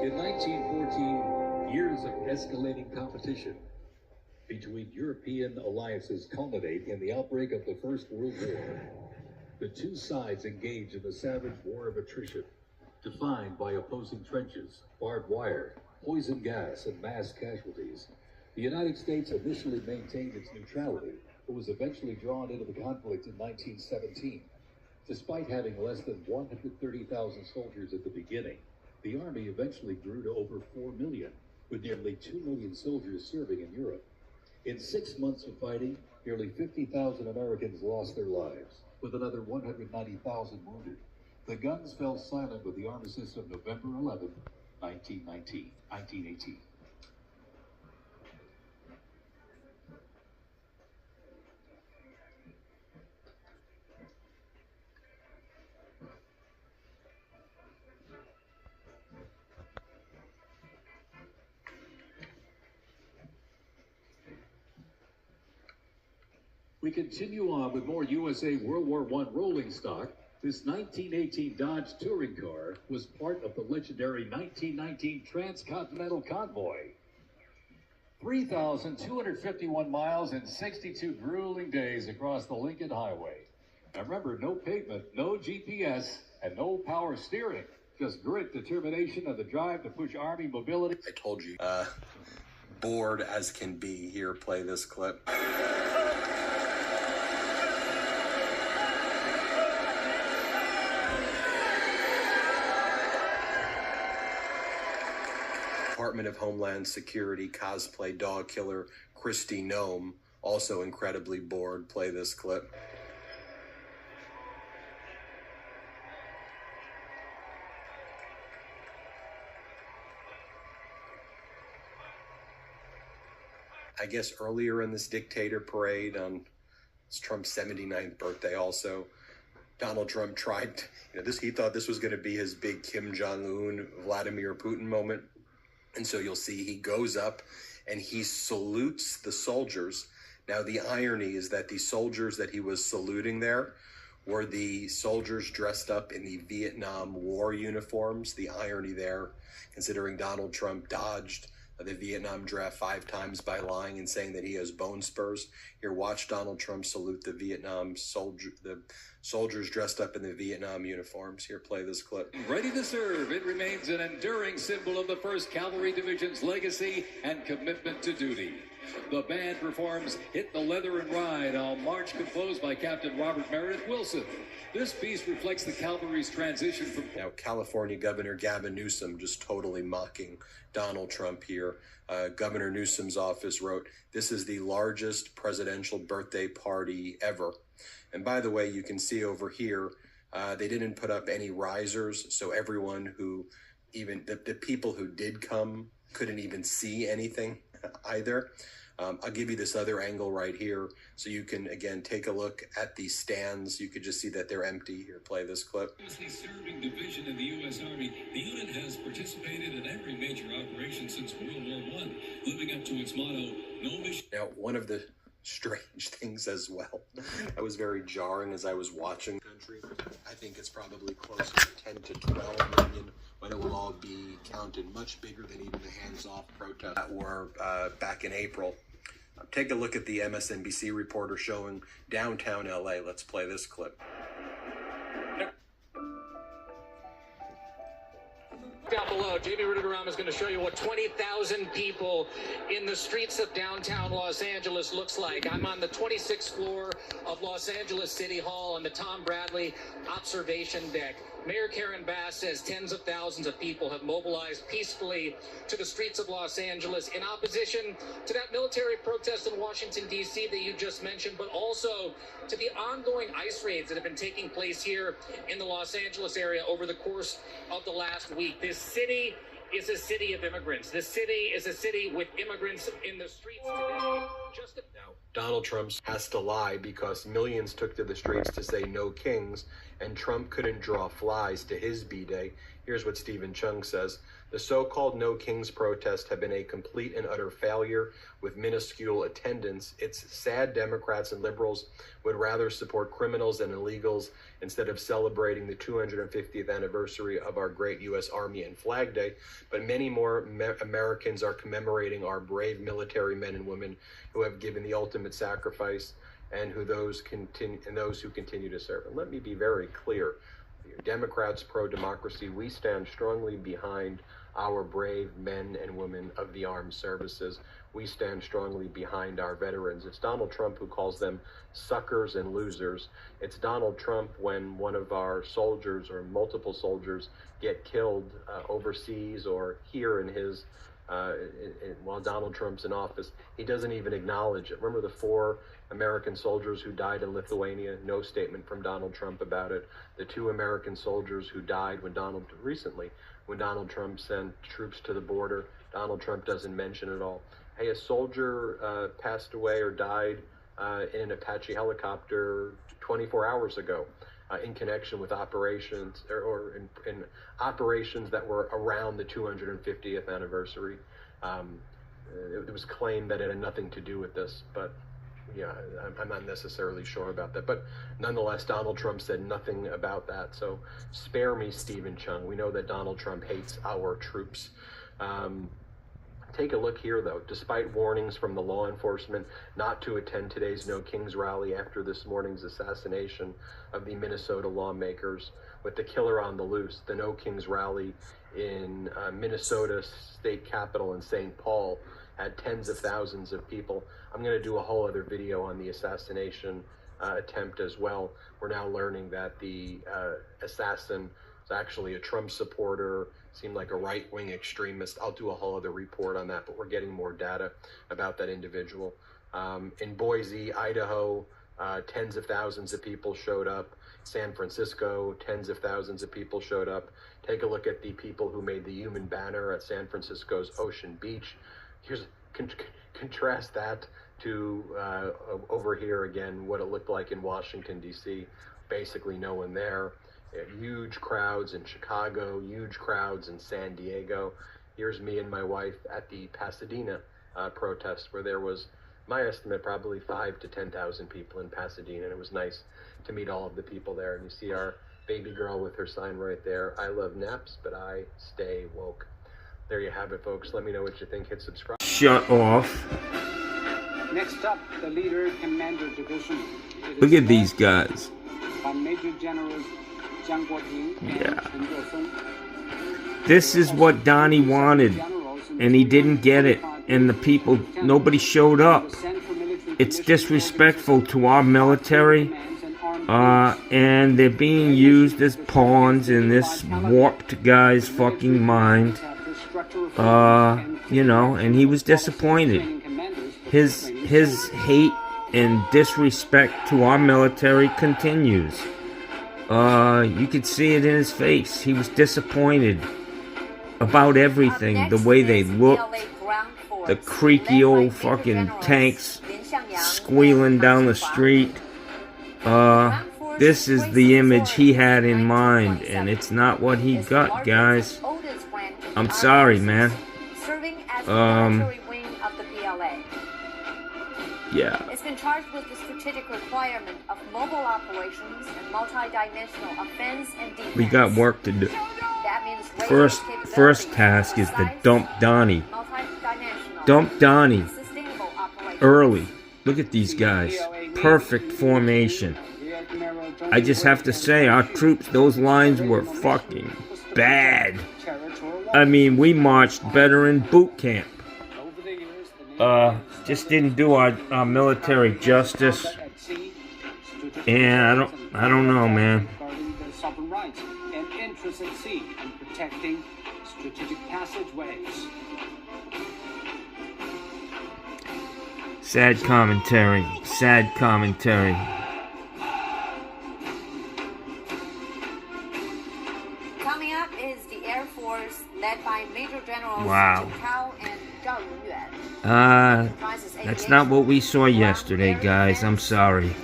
In 1914, years of escalating competition between European alliances culminate in the outbreak of the First World War. The two sides engage in a savage war of attrition, defined by opposing trenches, barbed wire, poison gas, and mass casualties. The United States initially maintained its neutrality, but was eventually drawn into the conflict in 1917. Despite having less than 130,000 soldiers at the beginning, the Army eventually grew to over 4 million, with nearly 2 million soldiers serving in Europe. In 6 months of fighting, nearly 50,000 Americans lost their lives, with another 190,000 wounded. The guns fell silent with the armistice of November 11, 1918. We continue on with more USA World War I rolling stock. This 1918 Dodge touring car was part of the legendary 1919 Transcontinental Convoy. 3,251 miles and 62 grueling days across the Lincoln Highway. Now remember, no pavement, no GPS, and no power steering. Just grit, determination, and the drive to push Army mobility. I told you. Bored as can be. Here, play this clip. Department of Homeland Security cosplay dog killer Kristi Noem, also incredibly bored. Play this clip. I guess earlier in this dictator parade on Trump's 79th birthday also, Donald Trump tried, he thought this was going to be his big Kim Jong-un, Vladimir Putin moment. And so you'll see he goes up and he salutes the soldiers. Now, the irony is that the soldiers that he was saluting there were the soldiers dressed up in the Vietnam War uniforms. The irony there, considering Donald Trump dodged the Vietnam draft 5 times by lying and saying that he has bone spurs. Here, watch Donald Trump salute the soldiers dressed up in the Vietnam uniforms. Here, play this clip. Ready to serve, it remains an enduring symbol of the 1st Cavalry Division's legacy and commitment to duty. The band performs Hit the Leather and Ride, a march composed by Captain Robert Meredith Wilson. This piece reflects the cavalry's transition from... Now, California Governor Gavin Newsom just totally mocking Donald Trump here. Governor Newsom's office wrote, "This is the largest presidential birthday party ever." And by the way, you can see over here, they didn't put up any risers, so everyone who, even the people who did come, couldn't even see anything either. I'll give you this other angle right here so you can, again, take a look at the stands. You could just see that they're empty. Here, play this clip. Serving division in the U.S. Army, the unit has participated in every major operation since World War I, living up to its motto, no mission. Now, one of the strange things as well, that was very jarring as I was watching the country. I think it's probably closer to 10 to 12 million, but it will all be counted much bigger than even the hands-off protests that were back in April. Take a look at the MSNBC reporter showing downtown LA. Let's play this clip. Down below, Jamie Ridderbaum is going to show you what 20,000 people in the streets of downtown Los Angeles looks like. I'm on the 26th floor of Los Angeles City Hall on the Tom Bradley observation deck. Mayor Karen Bass says tens of thousands of people have mobilized peacefully to the streets of Los Angeles in opposition to that military protest in Washington, D.C. that you just mentioned, but also to the ongoing ICE raids that have been taking place here in the Los Angeles area over the course of the last week. This city is a city of immigrants. This city is a city with immigrants in the streets today. Now, Donald Trump has to lie because millions took to the streets to say no kings, and Trump couldn't draw flies to his B-Day. Here's what Stephen Chung says. The so-called No Kings protests have been a complete and utter failure with minuscule attendance. It's sad Democrats and liberals would rather support criminals and illegals instead of celebrating the 250th anniversary of our great U.S. Army and Flag Day. But many more Americans are commemorating our brave military men and women who have given the ultimate sacrifice and those who continue to serve. And let me be very clear. Democrats, pro-democracy, we stand strongly behind our brave men and women of the armed services. We stand strongly behind our veterans. It's Donald Trump who calls them suckers and losers. It's Donald Trump when one of our soldiers or multiple soldiers get killed overseas or here in his while Donald Trump's in office. He doesn't even acknowledge it. Remember the 4 American soldiers who died in Lithuania? No statement from Donald Trump about it. The 2 American soldiers who died recently when Donald Trump sent troops to the border. Donald Trump doesn't mention it all. Hey, a soldier passed away or died in an Apache helicopter 24 hours ago in connection with operations or in operations that were around the 250th anniversary. It was claimed that it had nothing to do with this, but yeah, I'm not necessarily sure about that. But nonetheless, Donald Trump said nothing about that. So spare me, Stephen Chung. We know that Donald Trump hates our troops. Take a look here, though. Despite warnings from the law enforcement not to attend today's No Kings rally after this morning's assassination of the Minnesota lawmakers, with the killer on the loose, the No Kings rally in Minnesota state capital in St. Paul had tens of thousands of people. I'm going to do a whole other video on the assassination attempt as well. We're now learning that the assassin is actually a Trump supporter, seemed like a right-wing extremist. I'll do a whole other report on that, but we're getting more data about that individual. In Boise, Idaho, tens of thousands of people showed up. San Francisco, tens of thousands of people showed up. Take a look at the people who made the human banner at San Francisco's Ocean Beach. Here's contrast that to over here again, what it looked like in Washington, D.C. Basically no one there. Huge crowds in Chicago, huge crowds in San Diego. Here's me and my wife at the Pasadena protest, where there was, my estimate, probably 5,000 to 10,000 people in Pasadena. And it was nice to meet all of the people there. And you see our baby girl with her sign right there. I love naps, but I stay woke. There you have it, folks. Let me know what you think. Hit subscribe. Shut off. Next up, the leader commander division. Look at these guys. By Major Generals Jiang Guoting and Chen Duosong. This is what Donnie wanted, and he didn't get it. And the people, nobody showed up. It's disrespectful to our military, and they're being used as pawns in this warped guy's fucking mind. You know, and he was disappointed. His hate and disrespect to our military continues. You could see it in his face. He was disappointed about everything. The way they looked, the creaky old fucking tanks squealing down the street. This is the image he had in mind, and it's not what he got, guys. I'm sorry, man. Yeah. It's been charged with the strategic requirement of mobile operations and multidimensional offense and defense. We got work to do. That means First task is to dump Donnie. Dump Donnie. Early. Look at these guys. Perfect formation. I just have to say, our troops, those lines were fucking bad. I mean, we marched better in boot camp. Just didn't do our military justice. And I don't know, man. And interests at sea and protecting strategic passageways. Sad commentary. Sad commentary. Coming up is the Air Force led by Major Generals Wow. Cao and That's not what we saw yesterday, guys. I'm sorry.